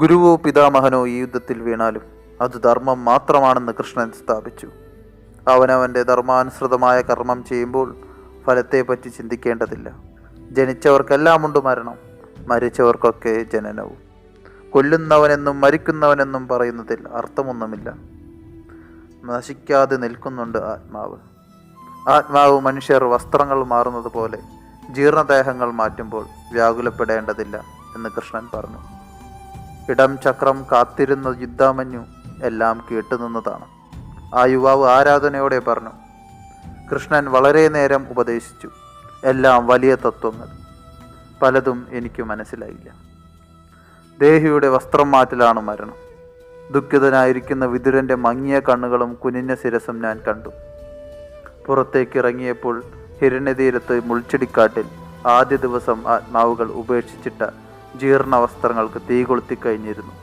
ഗുരുവോ പിതാമഹനോ ഈ യുദ്ധത്തിൽ വീണാലും അത് ധർമ്മം മാത്രമാണെന്ന് കൃഷ്ണൻ സ്ഥാപിച്ചു. അവനവൻ്റെ ധർമാനുസൃതമായ കർമ്മം ചെയ്യുമ്പോൾ ഫലത്തെപ്പറ്റി ചിന്തിക്കേണ്ടതില്ല. ജനിച്ചവർക്കെല്ലാം ഉണ്ട് മരണം, മരിച്ചവർക്കൊക്കെ ജനനവും. കൊല്ലുന്നവനെന്നും മരിക്കുന്നവനെന്നും പറയുന്നതിൽ അർത്ഥമൊന്നുമില്ല. നശിക്കാതെ നിൽക്കുന്നുണ്ട് ആത്മാവ്. ആത്മാവ് മനുഷ്യർ വസ്ത്രങ്ങൾ മാറുന്നത് പോലെ ജീർണദേഹങ്ങൾ മാറ്റുമ്പോൾ വ്യാകുലപ്പെടേണ്ടതില്ല എന്ന് കൃഷ്ണൻ പറഞ്ഞു. ഇടം ചക്രം കാത്തിരുന്ന യുദ്ധാമന്യു എല്ലാം കേട്ടുനിന്നതാണ്. ആ യുവാവ് ആരാധനയോടെ പറഞ്ഞു. കൃഷ്ണൻ വളരെ നേരം ഉപദേശിച്ചു. എല്ലാം വലിയ തത്വങ്ങൾ. പലതും എനിക്ക് മനസ്സിലായില്ല. ദേഹിയുടെ വസ്ത്രം മാറ്റലാണ് മരണം. ദുഃഖിതനായിരിക്കുന്ന വിതുരൻ്റെ മങ്ങിയ കണ്ണുകളും കുനിഞ്ഞ ശിരസും ഞാൻ കണ്ടു. പുറത്തേക്കിറങ്ങിയപ്പോൾ ഹിരണ്യതീരത്ത് മുൾച്ചെടിക്കാട്ടിൽ ആദ്യ ദിവസം ആത്മാവുകൾ ഉപേക്ഷിച്ചിട്ട ജീർണ വസ്ത്രങ്ങൾക്ക് തീ കൊളുത്തിക്കഴിഞ്ഞിരുന്നു.